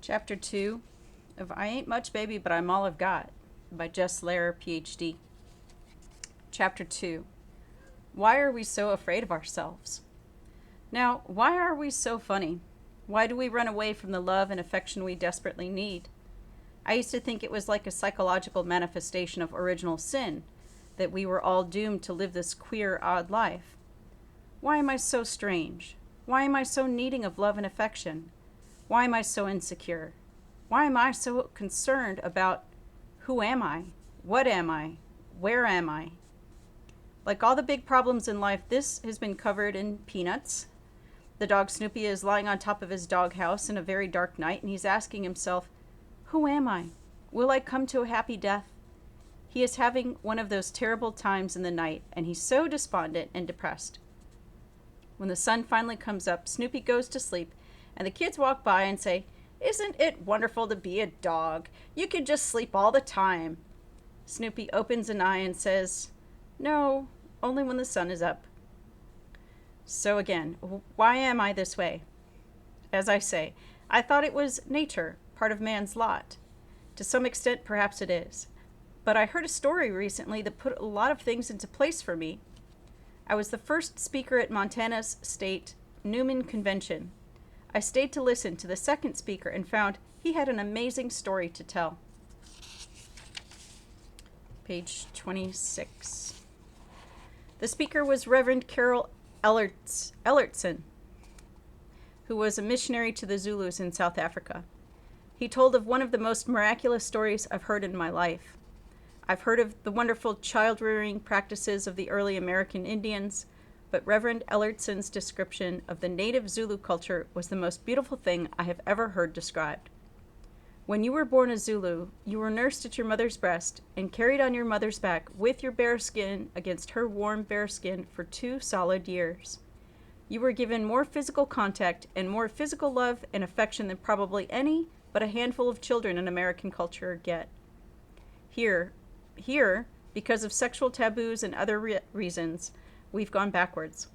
Chapter 2 of I Ain't Much Baby, But I'm All I've Got by Jess Lair, PhD. Chapter 2. Why are we so afraid of ourselves? Now, why are we so funny? Why do we run away from the love and affection we desperately need? I used to think it was like a psychological manifestation of original sin, that we were all doomed to live this queer, odd life. Why am I so strange? Why am I so needing of love and affection? Why am I so insecure? Why am I so concerned about who am I? What am I? Where am I? Like all the big problems in life, this has been covered in peanuts. The dog Snoopy is lying on top of his doghouse in a very dark night, and he's asking himself, who am I? Will I come to a happy death? He is having one of those terrible times in the night, and he's so despondent and depressed. When the sun finally comes up, Snoopy goes to sleep, and the kids walk by and say, "Isn't it wonderful to be a dog? You can just sleep all the time." Snoopy opens an eye and says, "No, only when the sun is up." So again, why am I this way? As I say, I thought it was nature, part of man's lot. To some extent, perhaps it is. But I heard a story recently that put a lot of things into place for me. I was the first speaker at Montana's state Newman Convention. I stayed to listen to the second speaker and found he had an amazing story to tell. Page 26. The speaker was Reverend Carol Ellertson, who was a missionary to the Zulus in South Africa. He told of one of the most miraculous stories I've heard in my life. I've heard of the wonderful child-rearing practices of the early American Indians, but Reverend Ellertson's description of the native Zulu culture was the most beautiful thing I have ever heard described. When you were born a Zulu, you were nursed at your mother's breast and carried on your mother's back with your bare skin against her warm bare skin for 2 solid years. You were given more physical contact and more physical love and affection than probably any but a handful of children in American culture get. Here, because of sexual taboos and other reasons, we've gone backwards.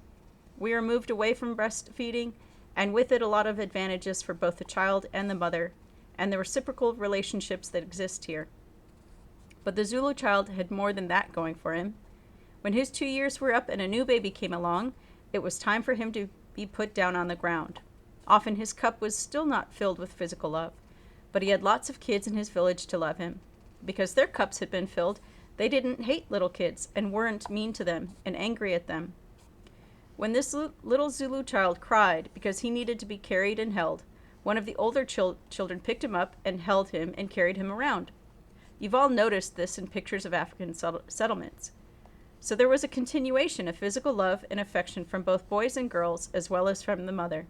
We are moved away from breastfeeding, and with it a lot of advantages for both the child and the mother, and the reciprocal relationships that exist here. But the Zulu child had more than that going for him. When his 2 years were up and a new baby came along, it was time for him to be put down on the ground. Often his cup was still not filled with physical love, but he had lots of kids in his village to love him. Because their cups had been filled, they didn't hate little kids and weren't mean to them and angry at them. When this little Zulu child cried because he needed to be carried and held, one of the older children picked him up and held him and carried him around. You've all noticed this in pictures of African settlements. So there was a continuation of physical love and affection from both boys and girls as well as from the mother.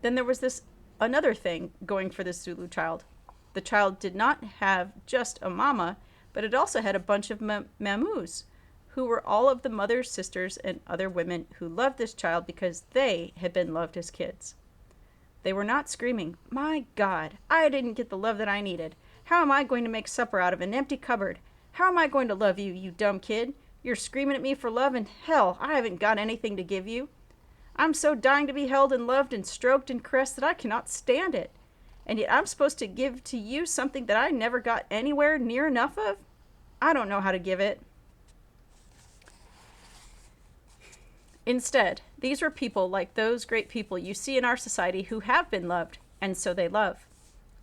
Then there was another thing going for this Zulu child. The child did not have just a mama, but it also had a bunch of mamus, who were all of the mother's sisters and other women who loved this child because they had been loved as kids. They were not screaming, "My God, I didn't get the love that I needed. How am I going to make supper out of an empty cupboard? How am I going to love you, you dumb kid? You're screaming at me for love, and hell, I haven't got anything to give you. I'm so dying to be held and loved and stroked and caressed that I cannot stand it. And yet I'm supposed to give to you something that I never got anywhere near enough of? I don't know how to give it." Instead, these were people like those great people you see in our society who have been loved, and so they love.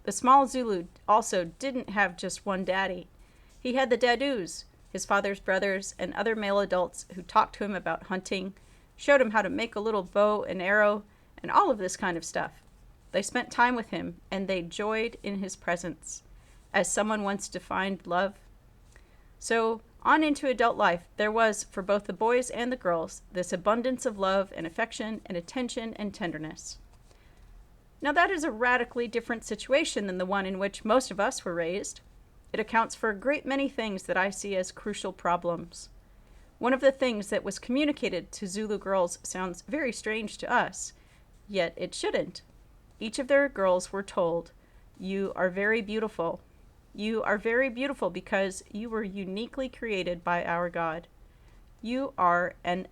The small Zulu also didn't have just one daddy. He had the dadus, his father's brothers, and other male adults who talked to him about hunting, showed him how to make a little bow and arrow, and all of this kind of stuff. They spent time with him, and they joyed in his presence, as someone once defined love. So, on into adult life, there was, for both the boys and the girls, this abundance of love and affection and attention and tenderness. Now that is a radically different situation than the one in which most of us were raised. It accounts for a great many things that I see as crucial problems. One of the things that was communicated to Zulu girls sounds very strange to us, yet it shouldn't. Each of their girls were told, "You are very beautiful. You are very beautiful because you were uniquely created by our God. You are an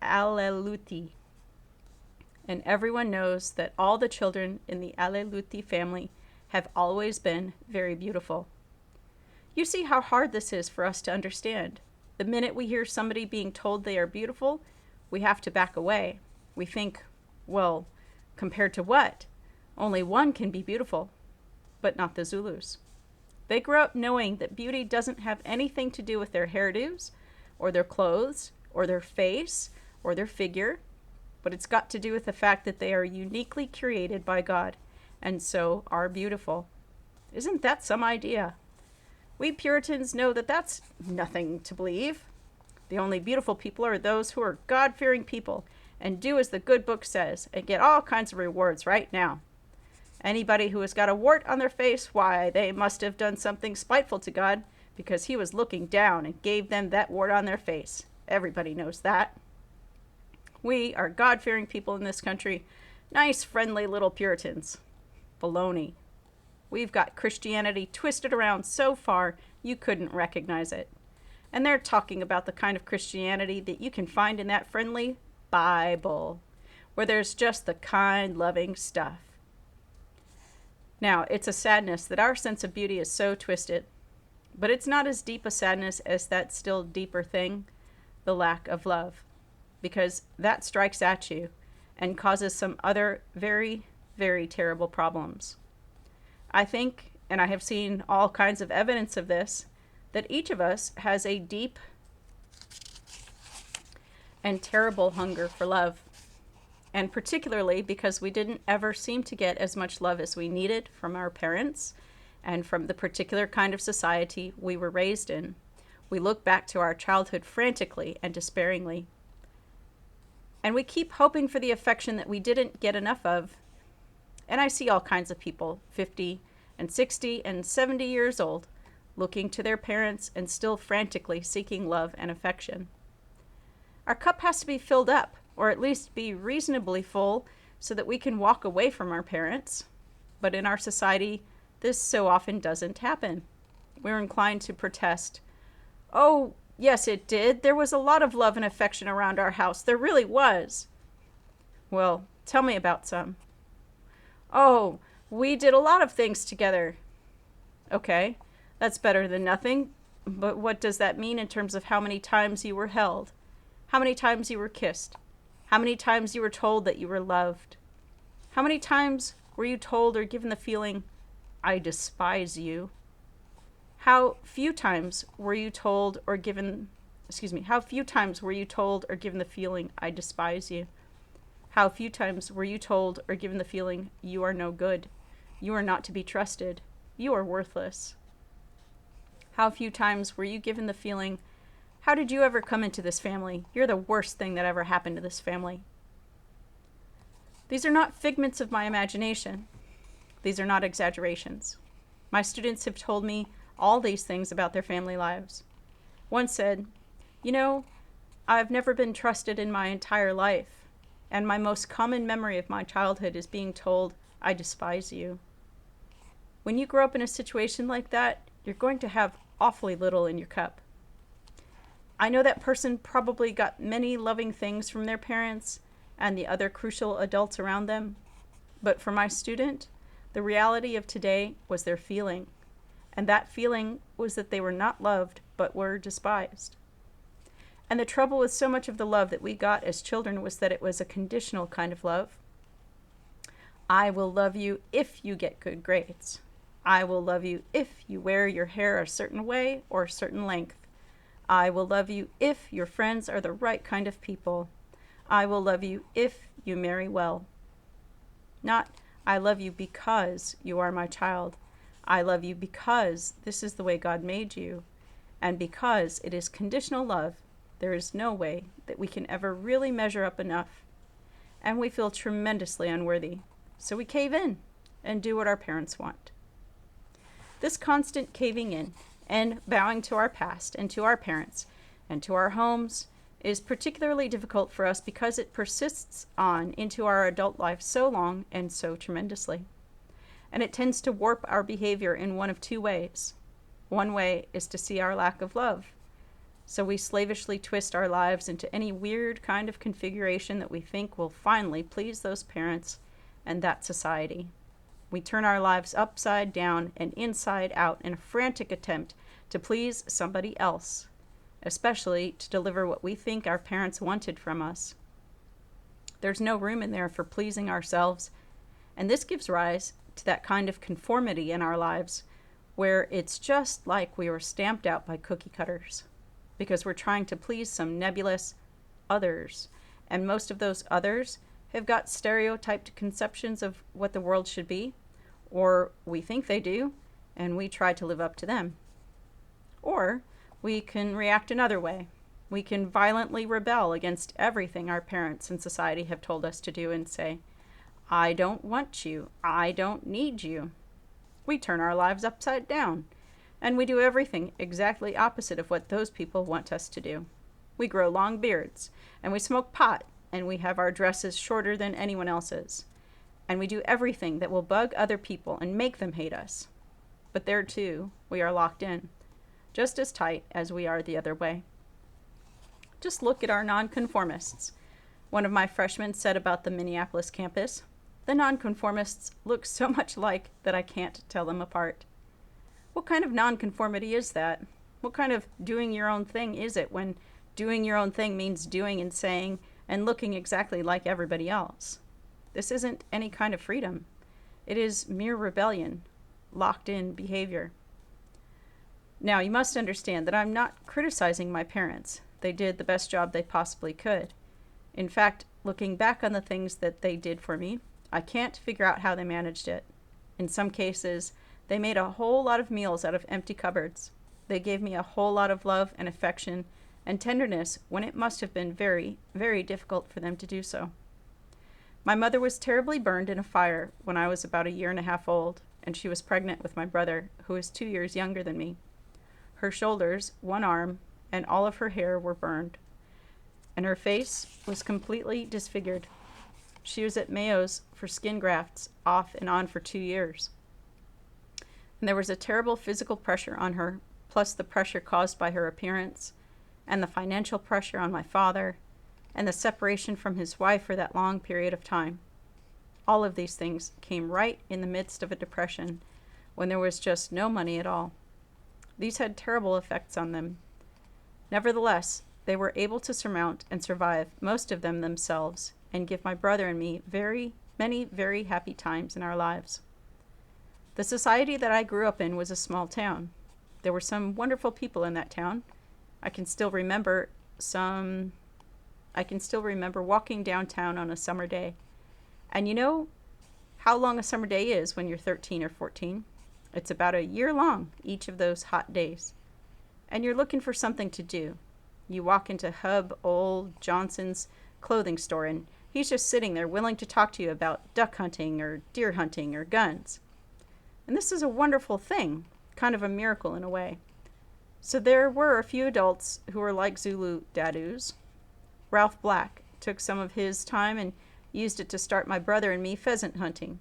Aleluti." And everyone knows that all the children in the Aleluti family have always been very beautiful. You see how hard this is for us to understand. The minute we hear somebody being told they are beautiful, we have to back away. We think, well, compared to what? Only one can be beautiful, but not the Zulus. They grew up knowing that beauty doesn't have anything to do with their hairdos, or their clothes, or their face, or their figure, but it's got to do with the fact that they are uniquely created by God, and so are beautiful. Isn't that some idea? We Puritans know that that's nothing to believe. The only beautiful people are those who are God-fearing people and do as the good book says and get all kinds of rewards right now. Anybody who has got a wart on their face, why, they must have done something spiteful to God because he was looking down and gave them that wart on their face. Everybody knows that. We are God-fearing people in this country. Nice, friendly little Puritans. Baloney. We've got Christianity twisted around so far you couldn't recognize it. And they're talking about the kind of Christianity that you can find in that friendly Bible, where there's just the kind, loving stuff. Now, it's a sadness that our sense of beauty is so twisted, but it's not as deep a sadness as that still deeper thing, the lack of love, because that strikes at you and causes some other very, very terrible problems. I think, and I have seen all kinds of evidence of this, that each of us has a deep and terrible hunger for love. And particularly because we didn't ever seem to get as much love as we needed from our parents and from the particular kind of society we were raised in. We look back to our childhood frantically and despairingly. And we keep hoping for the affection that we didn't get enough of. And I see all kinds of people, 50 and 60 and 70 years old, looking to their parents and still frantically seeking love and affection. Our cup has to be filled up, or at least be reasonably full, so that we can walk away from our parents. But in our society, this so often doesn't happen. We're inclined to protest. Oh, yes, it did. There was a lot of love and affection around our house. There really was. Well, tell me about some. Oh, we did a lot of things together. Okay, that's better than nothing. But what does that mean in terms of how many times you were held? How many times you were kissed? How many times you were told that you were loved? How many times were you told or given the feeling, I despise you? How few times were you told or given, how few times were you told or given the feeling, I despise you? How few times were you told or given the feeling, you are no good, you are not to be trusted, you are worthless? How few times were you given the feeling, how did you ever come into this family? You're the worst thing that ever happened to this family. These are not figments of my imagination. These are not exaggerations. My students have told me all these things about their family lives. One said, you know, I've never been trusted in my entire life, and my most common memory of my childhood is being told, I despise you. When you grow up in a situation like that, you're going to have awfully little in your cup. I know that person probably got many loving things from their parents and the other crucial adults around them, but for my student, the reality of today was their feeling, and that feeling was that they were not loved, but were despised. And the trouble with so much of the love that we got as children was that it was a conditional kind of love. I will love you if you get good grades. I will love you if you wear your hair a certain way or a certain length. I will love you if your friends are the right kind of people. I will love you if you marry well. Not, I love you because you are my child. I love you because this is the way God made you. And because it is conditional love, there is no way that we can ever really measure up enough. And we feel tremendously unworthy. So we cave in and do what our parents want. This constant caving in and bowing to our past and to our parents and to our homes is particularly difficult for us because it persists on into our adult life so long and so tremendously. And it tends to warp our behavior in one of two ways. One way is to see our lack of love. So we slavishly twist our lives into any weird kind of configuration that we think will finally please those parents and that society. We turn our lives upside down and inside out in a frantic attempt to please somebody else, especially to deliver what we think our parents wanted from us. There's no room in there for pleasing ourselves, and this gives rise to that kind of conformity in our lives where it's just like we were stamped out by cookie cutters because we're trying to please some nebulous others, and most of those others have got stereotyped conceptions of what the world should be, or we think they do, and we try to live up to them. Or we can react another way. We can violently rebel against everything our parents and society have told us to do and say, I don't want you. I don't need you. We turn our lives upside down, and we do everything exactly opposite of what those people want us to do. We grow long beards, and we smoke pot, and we have our dresses shorter than anyone else's. And we do everything that will bug other people and make them hate us. But there, too, we are locked in, just as tight as we are the other way. Just look at our nonconformists. One of my freshmen said about the Minneapolis campus, the nonconformists look so much alike that I can't tell them apart. What kind of nonconformity is that? What kind of doing your own thing is it when doing your own thing means doing and saying and looking exactly like everybody else? This isn't any kind of freedom. It is mere rebellion, locked-in behavior. Now, you must understand that I'm not criticizing my parents. They did the best job they possibly could. In fact, looking back on the things that they did for me, I can't figure out how they managed it. In some cases, they made a whole lot of meals out of empty cupboards. They gave me a whole lot of love and affection and tenderness when it must have been very, very difficult for them to do so. My mother was terribly burned in a fire when I was about 1.5 years old, and she was pregnant with my brother, who is 2 years younger than me. Her shoulders, one arm, and all of her hair were burned, and her face was completely disfigured. She was at Mayo's for skin grafts off and on for 2 years. And there was a terrible physical pressure on her, plus the pressure caused by her appearance, and the financial pressure on my father, and the separation from his wife for that long period of time. All of these things came right in the midst of a depression when there was just no money at all. These had terrible effects on them. Nevertheless, they were able to surmount and survive most of them themselves and give my brother and me many very happy times in our lives. The society that I grew up in was a small town. There were some wonderful people in that town. I can still remember walking downtown on a summer day. And you know how long a summer day is when you're 13 or 14? It's about a year long, each of those hot days. And you're looking for something to do. You walk into Hub Old Johnson's clothing store, and he's just sitting there willing to talk to you about duck hunting or deer hunting or guns. And this is a wonderful thing, kind of a miracle in a way. So there were a few adults who were like Zulu dadoos. Ralph Black took some of his time and used it to start my brother and me pheasant hunting.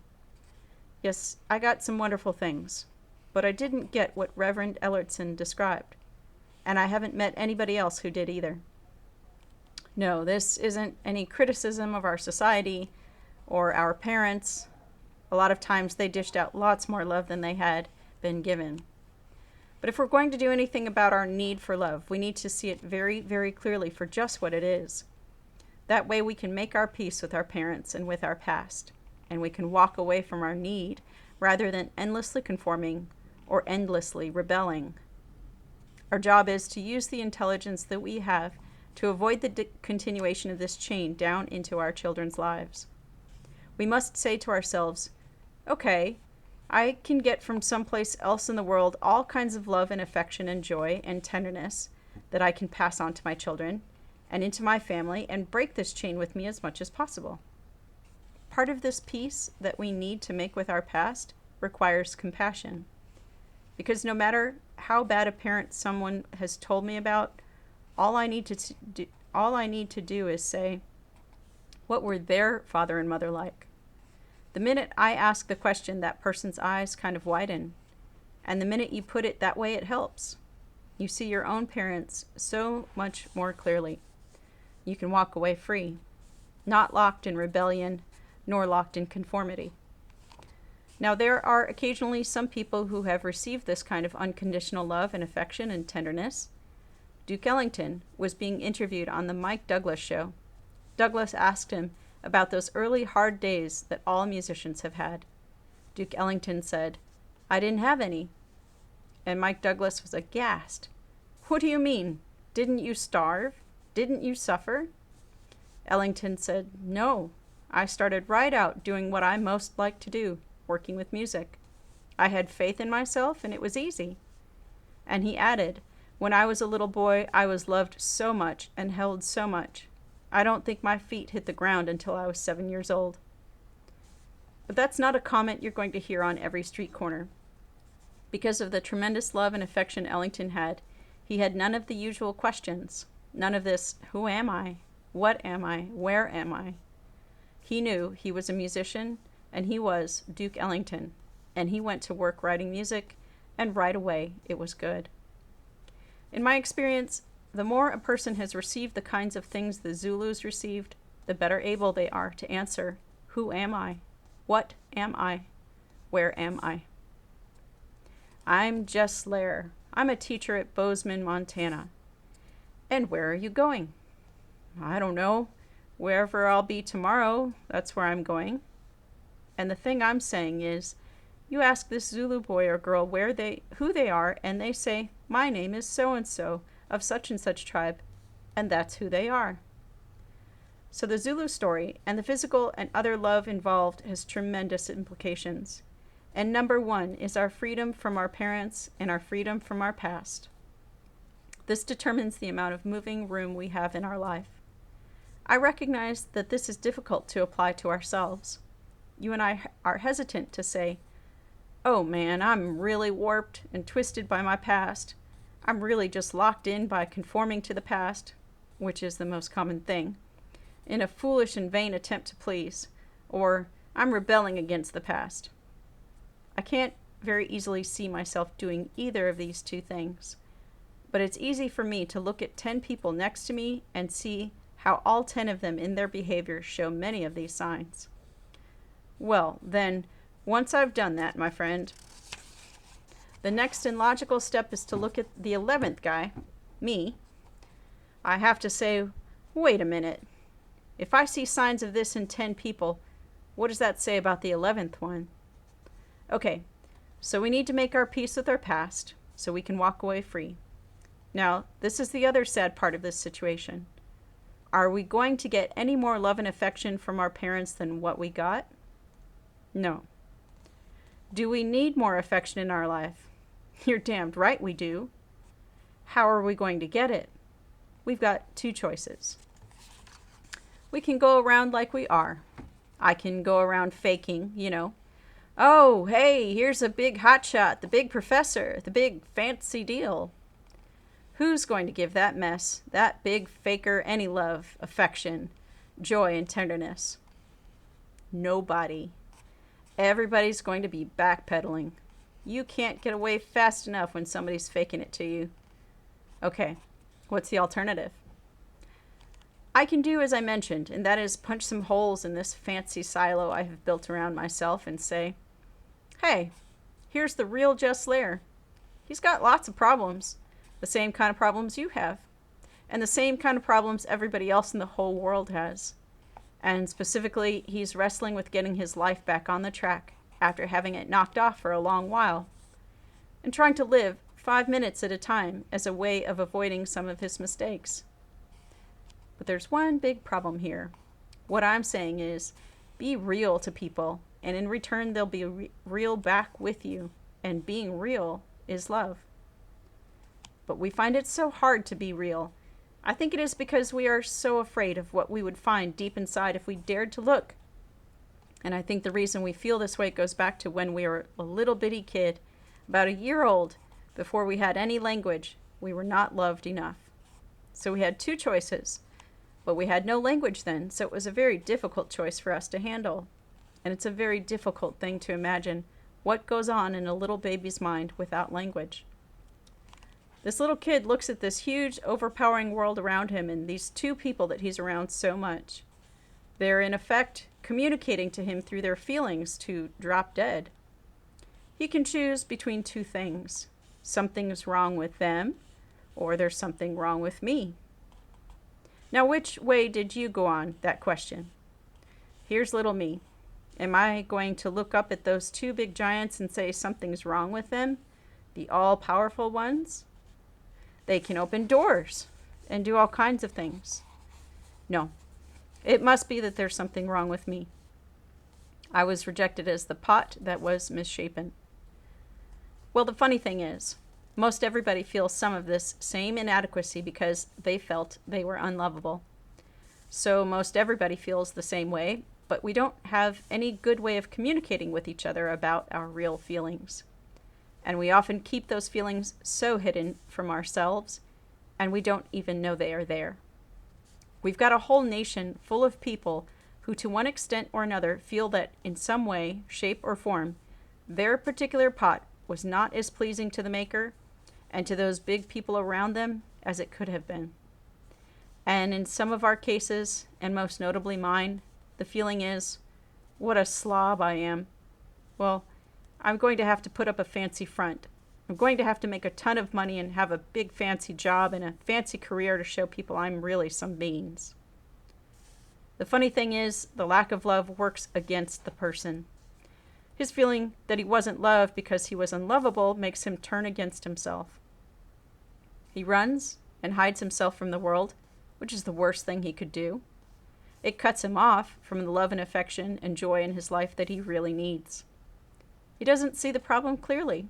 Yes, I got some wonderful things, but I didn't get what Reverend Ellertson described, and I haven't met anybody else who did either. No, this isn't any criticism of our society or our parents. A lot of times they dished out lots more love than they had been given. But if we're going to do anything about our need for love, we need to see it very, very clearly for just what it is. That way we can make our peace with our parents and with our past, and we can walk away from our need rather than endlessly conforming or endlessly rebelling. Our job is to use the intelligence that we have to avoid the continuation of this chain down into our children's lives. We must say to ourselves, okay, I can get from someplace else in the world all kinds of love and affection and joy and tenderness that I can pass on to my children and into my family and break this chain with me as much as possible. Part of this peace that we need to make with our past requires compassion. Because no matter how bad a parent someone has told me about, all I need to do is say, what were their father and mother like? The minute I ask the question, that person's eyes kind of widen. And the minute you put it that way, it helps. You see your own parents so much more clearly. You can walk away free, not locked in rebellion, nor locked in conformity. Now, there are occasionally some people who have received this kind of unconditional love and affection and tenderness. Duke Ellington was being interviewed on the Mike Douglas show. Douglas asked him about those early hard days that all musicians have had. Duke Ellington said, "I didn't have any." And Mike Douglas was aghast. "What do you mean? Didn't you starve? Didn't you suffer?" Ellington said, "No, I started right out doing what I most liked to do, working with music. I had faith in myself and it was easy." And he added, "When I was a little boy, I was loved so much and held so much. I don't think my feet hit the ground until I was 7 years old." But that's not a comment you're going to hear on every street corner. Because of the tremendous love and affection Ellington had, he had none of the usual questions. None of this, "Who am I? What am I? Where am I?" He knew he was a musician, and he was Duke Ellington, and he went to work writing music, and right away it was good. In my experience, the more a person has received the kinds of things the Zulus received, the better able they are to answer, "Who am I? What am I? Where am I?" I'm Jess Lair. I'm a teacher at Bozeman, Montana. "And where are you going?" "I don't know. Wherever I'll be tomorrow, that's where I'm going." And the thing I'm saying is, you ask this Zulu boy or girl who they are, and they say, "My name is so-and-so of such and such tribe," and that's who they are. So the Zulu story and the physical and other love involved has tremendous implications. And number one is our freedom from our parents and our freedom from our past. This determines the amount of moving room we have in our life. I recognize that this is difficult to apply to ourselves. You and I are hesitant to say, "Oh man, I'm really warped and twisted by my past. I'm really just locked in by conforming to the past," which is the most common thing, in a foolish and vain attempt to please, or "I'm rebelling against the past." I can't very easily see myself doing either of these two things, but it's easy for me to look at 10 people next to me and see how all 10 of them in their behavior show many of these signs. Well, then, once I've done that, my friend, the next and logical step is to look at the 11th guy, me. I have to say, wait a minute. If I see signs of this in 10 people, what does that say about the 11th one? Okay, so we need to make our peace with our past so we can walk away free. Now, this is the other sad part of this situation. Are we going to get any more love and affection from our parents than what we got? No. Do we need more affection in our life? You're damned right we do. How are we going to get it? We've got two choices. We can go around like we are. I can go around faking, "Oh, hey, here's a big hotshot, the big professor, the big fancy deal." Who's going to give that mess, that big faker, any love, affection, joy, and tenderness? Nobody. Everybody's going to be backpedaling. You can't get away fast enough when somebody's faking it to you. Okay, what's the alternative? I can do as I mentioned, and that is punch some holes in this fancy silo I have built around myself and say, "Hey, here's the real Jess Lair. He's got lots of problems, the same kind of problems you have, and the same kind of problems everybody else in the whole world has. And specifically, he's wrestling with getting his life back on the track after having it knocked off for a long while, and trying to live 5 minutes at a time as a way of avoiding some of his mistakes. But there's one big problem here. What I'm saying is, be real to people, and in return they'll be real back with you, and being real is love. But we find it so hard to be real. I think it is because we are so afraid of what we would find deep inside if we dared to look. And I think the reason we feel this way goes back to when we were a little bitty kid, about a year old, before we had any language. We were not loved enough. So we had two choices. But we had no language then, so it was a very difficult choice for us to handle. And it's a very difficult thing to imagine what goes on in a little baby's mind without language. This little kid looks at this huge, overpowering world around him and these two people that he's around so much. They're, in effect, communicating to him through their feelings to drop dead. He can choose between two things. Something's wrong with them, or there's something wrong with me. Now, which way did you go on that question? Here's little me. Am I going to look up at those two big giants and say something's wrong with them? The all-powerful ones? They can open doors and do all kinds of things. No, it must be that there's something wrong with me. I was rejected as the pot that was misshapen. Well, the funny thing is, most everybody feels some of this same inadequacy because they felt they were unlovable. So most everybody feels the same way, but we don't have any good way of communicating with each other about our real feelings. And we often keep those feelings so hidden from ourselves, and we don't even know they are there. We've got a whole nation full of people who, to one extent or another, feel that in some way, shape, or form, their particular pot was not as pleasing to the maker and to those big people around them as it could have been. And in some of our cases, and most notably mine, the feeling is, what a slob I am. Well, I'm going to have to put up a fancy front. I'm going to have to make a ton of money and have a big fancy job and a fancy career to show people I'm really some beans. The funny thing is, the lack of love works against the person. His feeling that he wasn't loved because he was unlovable makes him turn against himself. He runs and hides himself from the world, which is the worst thing he could do. It cuts him off from the love and affection and joy in his life that he really needs. He doesn't see the problem clearly.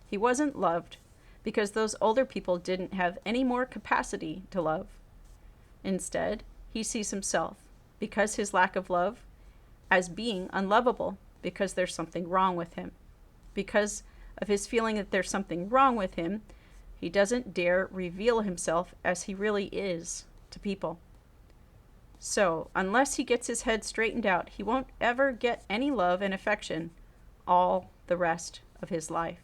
He wasn't loved because those older people didn't have any more capacity to love. Instead, he sees himself, because his lack of love, as being unlovable because there's something wrong with him. Because of his feeling that there's something wrong with him, he doesn't dare reveal himself as he really is to people. So, unless he gets his head straightened out, he won't ever get any love and affection all the rest of his life.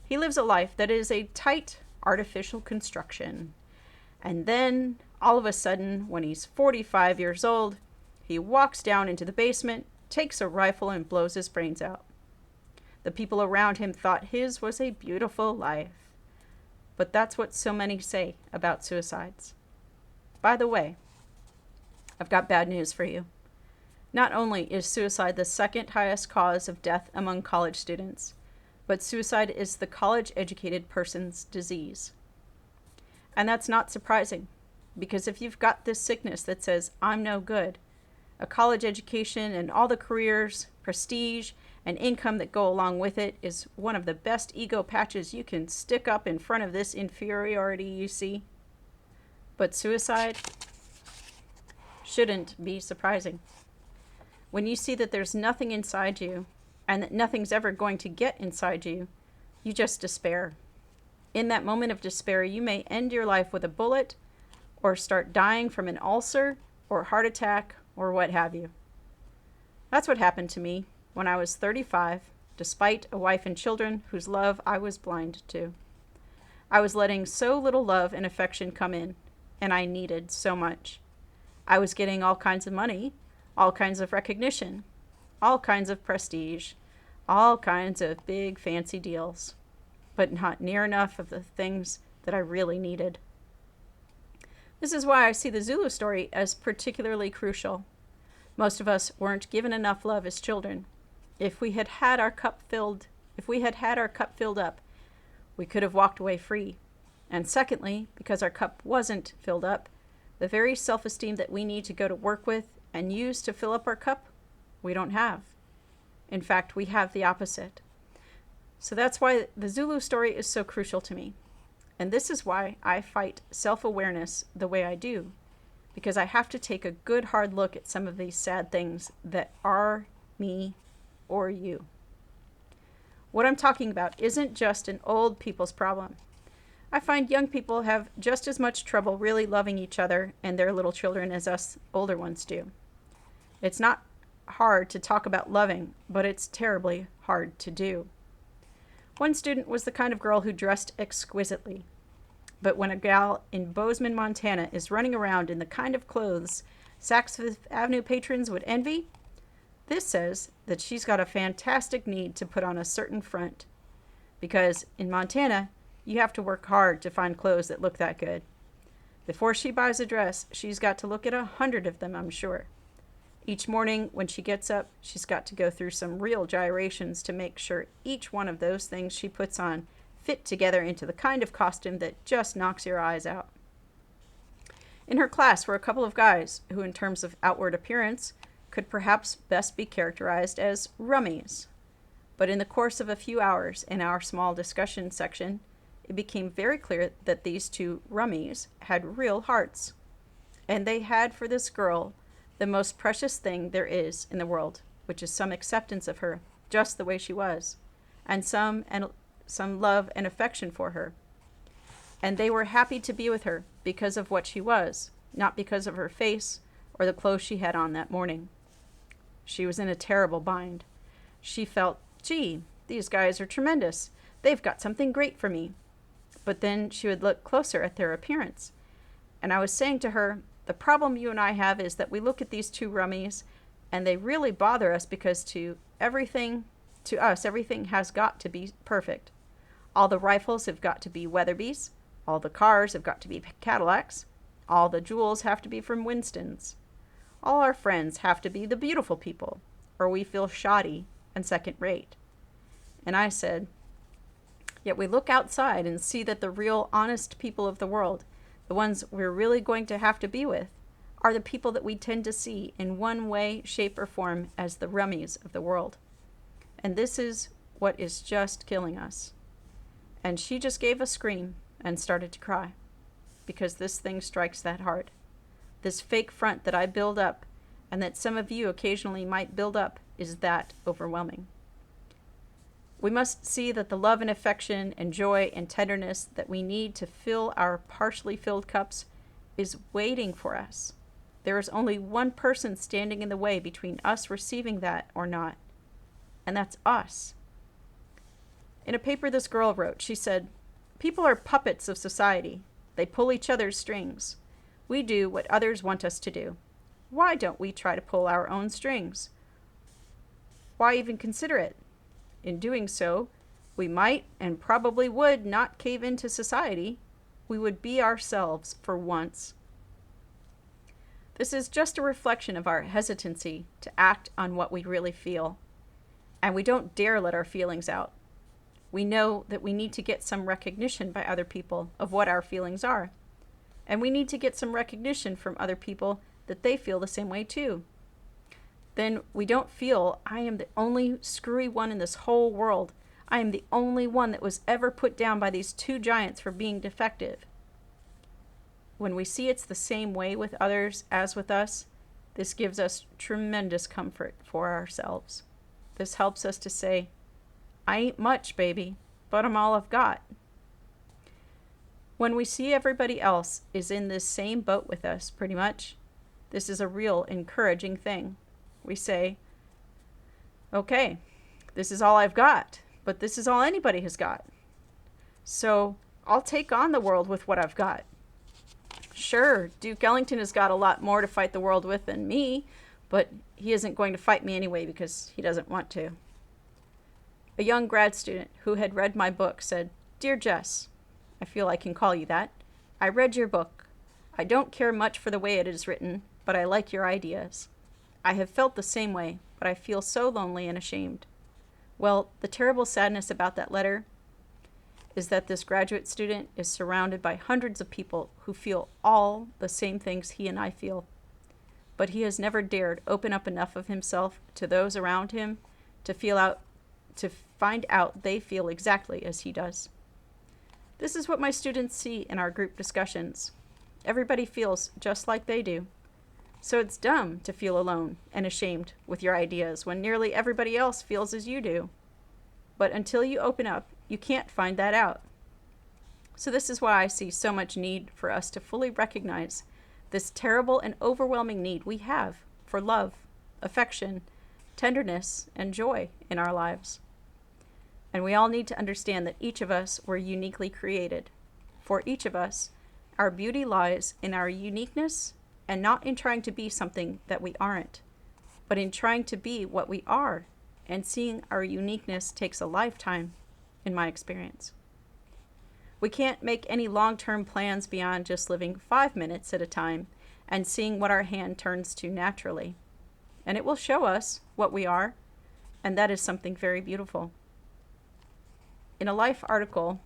He lives a life that is a tight, artificial construction. And then, all of a sudden, when he's 45 years old, he walks down into the basement, takes a rifle, and blows his brains out. The people around him thought his was a beautiful life. But that's what so many say about suicides. By the way, I've got bad news for you. Not only is suicide the second highest cause of death among college students, but suicide is the college-educated person's disease. And that's not surprising, because if you've got this sickness that says, I'm no good, a college education and all the careers, prestige, and income that go along with it is one of the best ego patches you can stick up in front of this inferiority you see. But suicide shouldn't be surprising. When you see that there's nothing inside you, and that nothing's ever going to get inside you, you just despair. In that moment of despair, you may end your life with a bullet, or start dying from an ulcer, or heart attack, or what have you. That's what happened to me when I was 35, despite a wife and children whose love I was blind to. I was letting so little love and affection come in, and I needed so much. I was getting all kinds of money, all kinds of recognition, all kinds of prestige, all kinds of big fancy deals, but not near enough of the things that I really needed. This is why I see the Zulu story as particularly crucial. Most of us weren't given enough love as children. If we had had our cup filled up, we could have walked away free. And secondly, because our cup wasn't filled up, the very self-esteem that we need to go to work with and use to fill up our cup, we don't have. In fact, we have the opposite. So that's why the Zulu story is so crucial to me. And this is why I fight self-awareness the way I do, because I have to take a good hard look at some of these sad things that are me or you. What I'm talking about isn't just an old people's problem. I find young people have just as much trouble really loving each other and their little children as us older ones do. It's not hard to talk about loving, but it's terribly hard to do. One student was the kind of girl who dressed exquisitely. But when a gal in Bozeman, Montana is running around in the kind of clothes Saks Fifth Avenue patrons would envy, This says that she's got a fantastic need to put on a certain front, because in Montana, you have to work hard to find clothes that look that good. Before she buys a dress, she's got to look at 100 of them, I'm sure. Each morning when she gets up, she's got to go through some real gyrations to make sure each one of those things she puts on fit together into the kind of costume that just knocks your eyes out. In her class were a couple of guys who, in terms of outward appearance, could perhaps best be characterized as rummies. But in the course of a few hours in our small discussion section, it became very clear that these two rummies had real hearts. And they had for this girl the most precious thing there is in the world, which is some acceptance of her, just the way she was, and some love and affection for her. And they were happy to be with her because of what she was, not because of her face or the clothes she had on that morning. She was in a terrible bind. She felt, gee, these guys are tremendous. They've got something great for me. But then she would look closer at their appearance. And I was saying to her, the problem you and I have is that we look at these two rummies and they really bother us because to us, everything has got to be perfect. All the rifles have got to be Weatherbys. All the cars have got to be Cadillacs. All the jewels have to be from Winston's. All our friends have to be the beautiful people, or we feel shoddy and second rate. And I said, yet we look outside and see that the real honest people of the world, the ones we're really going to have to be with, are the people that we tend to see in one way, shape, or form as the rummies of the world. And this is what is just killing us. And she just gave a scream and started to cry, because this thing strikes that hard. This fake front that I build up, and that some of you occasionally might build up, is that overwhelming. We must see that the love and affection and joy and tenderness that we need to fill our partially filled cups is waiting for us. There is only one person standing in the way between us receiving that or not, and that's us. In a paper this girl wrote, she said, "People are puppets of society. They pull each other's strings. We do what others want us to do. Why don't we try to pull our own strings? Why even consider it? In doing so, we might and probably would not cave into society. We would be ourselves for once." This is just a reflection of our hesitancy to act on what we really feel. And we don't dare let our feelings out. We know that we need to get some recognition by other people of what our feelings are. And we need to get some recognition from other people that they feel the same way too. Then we don't feel, I am the only screwy one in this whole world. I am the only one that was ever put down by these two giants for being defective. When we see it's the same way with others as with us, this gives us tremendous comfort for ourselves. This helps us to say, I ain't much, baby, but I'm all I've got. When we see everybody else is in this same boat with us, pretty much, this is a real encouraging thing. We say, okay, this is all I've got, but this is all anybody has got. So I'll take on the world with what I've got. Sure, Duke Ellington has got a lot more to fight the world with than me, but he isn't going to fight me anyway because he doesn't want to. A young grad student who had read my book said, "Dear Jess, I feel I can call you that. I read your book. I don't care much for the way it is written, but I like your ideas. I have felt the same way, but I feel so lonely and ashamed." Well, the terrible sadness about that letter is that this graduate student is surrounded by hundreds of people who feel all the same things he and I feel. But he has never dared open up enough of himself to those around him to find out they feel exactly as he does. This is what my students see in our group discussions. Everybody feels just like they do. So it's dumb to feel alone and ashamed with your ideas when nearly everybody else feels as you do. But until you open up, you can't find that out. So this is why I see so much need for us to fully recognize this terrible and overwhelming need we have for love, affection, tenderness, and joy in our lives. And we all need to understand that each of us were uniquely created. For each of us, our beauty lies in our uniqueness and not in trying to be something that we aren't, but but in trying to be what we are, and seeing our uniqueness takes a lifetime, in my experience. We can't make any long-term plans beyond just living 5 minutes at a time and seeing what our hand turns to naturally. And it will show us what we are, and that is something very beautiful. In a Life article,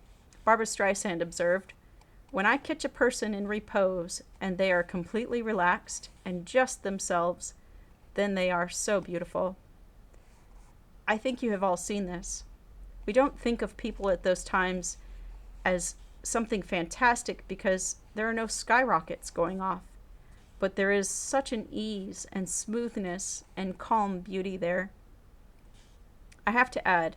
Barbra Streisand observed, "When I catch a person in repose and they are completely relaxed and just themselves, then they are so beautiful." I think you have all seen this. We don't think of people at those times as something fantastic because there are no skyrockets going off, but there is such an ease and smoothness and calm beauty there. I have to add,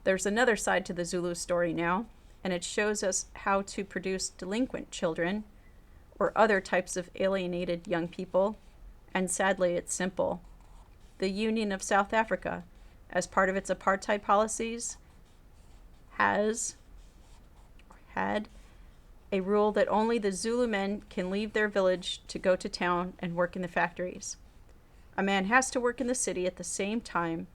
there's another side to the Zulu story now, and it shows us how to produce delinquent children or other types of alienated young people, and sadly it's simple. The Union of South Africa, as part of its apartheid policies, had a rule that only the Zulu men can leave their village to go to town and work in the factories. A man has to work in the city at the same job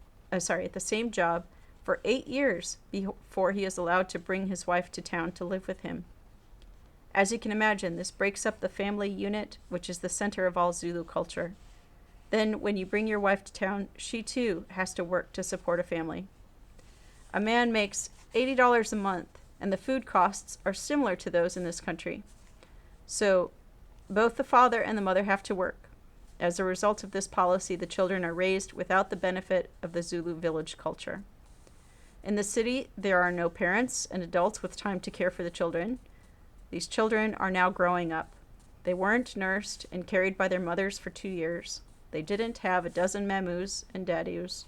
for 8 years before he is allowed to bring his wife to town to live with him. As you can imagine, this breaks up the family unit, which is the center of all Zulu culture. Then, when you bring your wife to town, she too has to work to support a family. A man makes $80 a month, and the food costs are similar to those in this country. So, both the father and the mother have to work. As a result of this policy, the children are raised without the benefit of the Zulu village culture. In the city, there are no parents and adults with time to care for the children. These children are now growing up. They weren't nursed and carried by their mothers for 2 years. They didn't have a dozen mamus and daddies.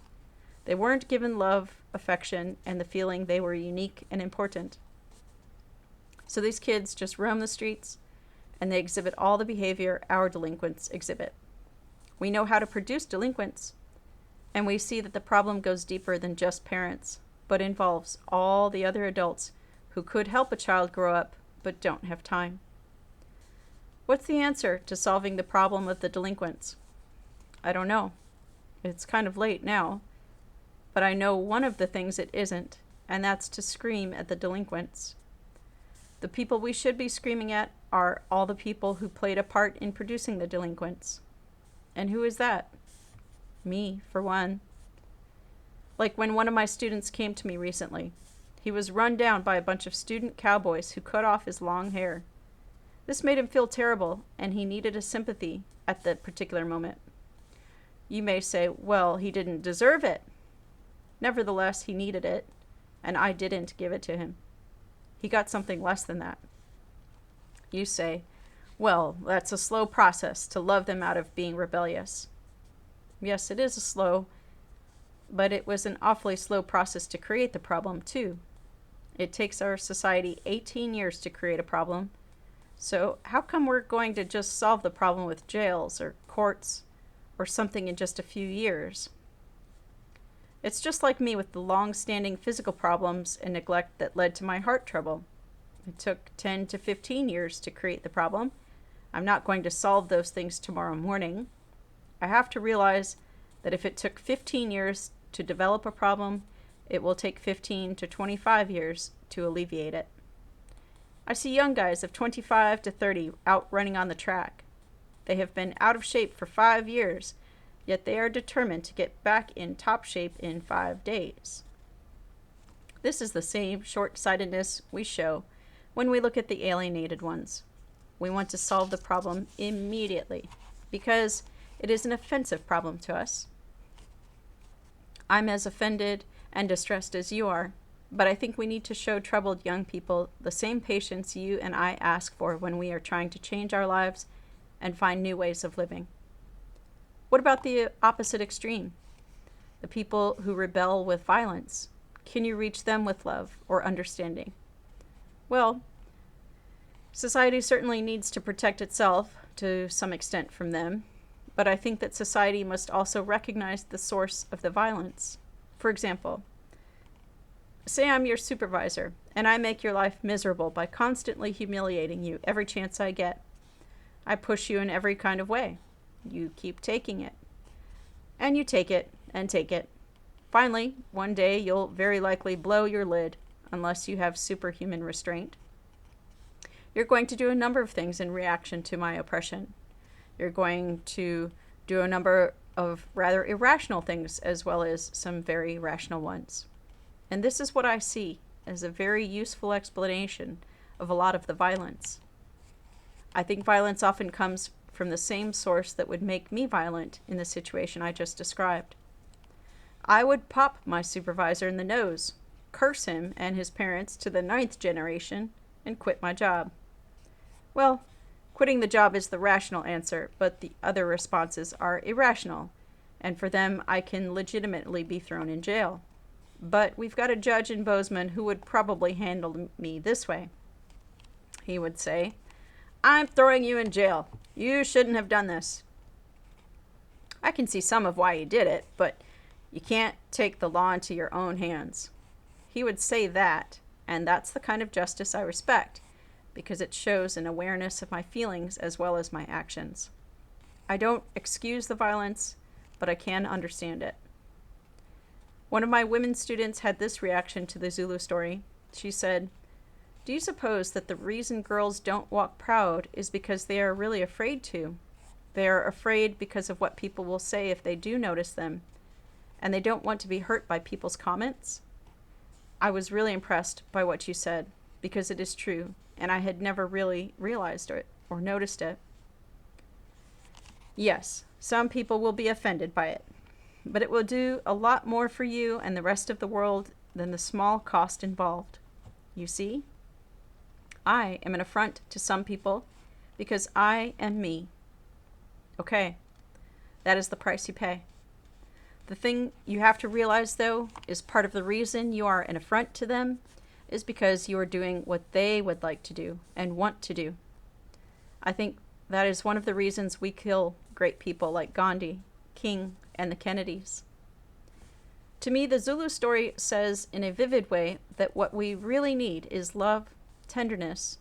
They weren't given love, affection, and the feeling they were unique and important. So these kids just roam the streets, and they exhibit all the behavior our delinquents exhibit. We know how to produce delinquents, and we see that the problem goes deeper than just parents, but involves all the other adults who could help a child grow up but don't have time. What's the answer to solving the problem of the delinquents? I don't know. It's kind of late now, but I know one of the things it isn't, and that's to scream at the delinquents. The people we should be screaming at are all the people who played a part in producing the delinquents. And who is that? Me, for one. Like when one of my students came to me recently. He was run down by a bunch of student cowboys who cut off his long hair. This made him feel terrible, and he needed a sympathy at that particular moment. You may say, well, he didn't deserve it. Nevertheless, he needed it, and I didn't give it to him. He got something less than that. You say, well, that's a slow process to love them out of being rebellious. Yes, it is slow, but it was an awfully slow process to create the problem, too. It takes our society 18 years to create a problem. So how come we're going to just solve the problem with jails or courts or something in just a few years? It's just like me with the long-standing physical problems and neglect that led to my heart trouble. It took 10 to 15 years to create the problem. I'm not going to solve those things tomorrow morning. I have to realize that if it took 15 years to develop a problem, it will take 15 to 25 years to alleviate it. I see young guys of 25 to 30 out running on the track. They have been out of shape for 5 years, yet they are determined to get back in top shape in 5 days. This is the same short-sightedness we show when we look at the alienated ones. We want to solve the problem immediately because it is an offensive problem to us. I'm as offended and distressed as you are, but I think we need to show troubled young people the same patience you and I ask for when we are trying to change our lives and find new ways of living. What about the opposite extreme? The people who rebel with violence. Can you reach them with love or understanding? Well, society certainly needs to protect itself to some extent from them, but I think that society must also recognize the source of the violence. For example, say I'm your supervisor and I make your life miserable by constantly humiliating you every chance I get. I push you in every kind of way. You keep taking it. And you take it and take it. Finally, one day you'll very likely blow your lid, unless you have superhuman restraint. You're going to do a number of things in reaction to my oppression. You're going to do a number of rather irrational things as well as some very rational ones. And this is what I see as a very useful explanation of a lot of the violence. I think violence often comes from the same source that would make me violent in the situation I just described. I would pop my supervisor in the nose, curse him and his parents to the 9th generation, and quit my job. Well, quitting the job is the rational answer, but the other responses are irrational, and for them I can legitimately be thrown in jail. But we've got a judge in Bozeman who would probably handle me this way. He would say, "I'm throwing you in jail. You shouldn't have done this." I can see some of why he did it, but you can't take the law into your own hands. He would say that, and that's the kind of justice I respect, because it shows an awareness of my feelings as well as my actions. I don't excuse the violence, but I can understand it. One of my women students had this reaction to the Zulu story. She said, "Do you suppose that the reason girls don't walk proud is because they are really afraid to? They are afraid because of what people will say if they do notice them, and they don't want to be hurt by people's comments?" I was really impressed by what you said, because it is true, and I had never really realized it or noticed it. Yes, some people will be offended by it, but it will do a lot more for you and the rest of the world than the small cost involved. You see? I am an affront to some people because I am me. Okay, that is the price you pay. The thing you have to realize, though, is part of the reason you are an affront to them is because you are doing what they would like to do and want to do. I think that is one of the reasons we kill great people like Gandhi, King, and the Kennedys. To me, the Zulu story says in a vivid way that what we really need is love, tenderness,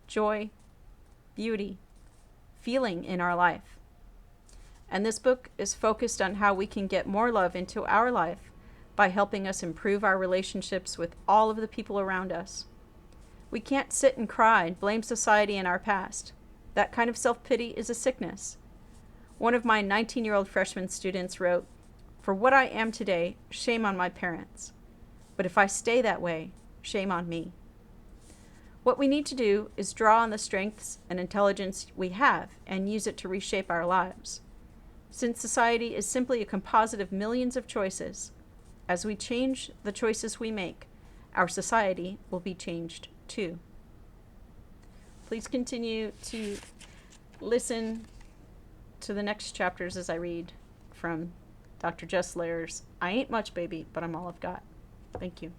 joy, beauty, feeling in our life. And this book is focused on how we can get more love into our life by helping us improve our relationships with all of the people around us. We can't sit and cry and blame society and our past. That kind of self-pity is a sickness. One of my 19-year-old freshman students wrote, "For what I am today, shame on my parents. But if I stay that way, shame on me." What we need to do is draw on the strengths and intelligence we have and use it to reshape our lives. Since society is simply a composite of millions of choices, as we change the choices we make, our society will be changed too. Please continue to listen to the next chapters as I read from Dr. Jess Lair's I Ain't Much Baby, But I'm All I've Got. Thank you.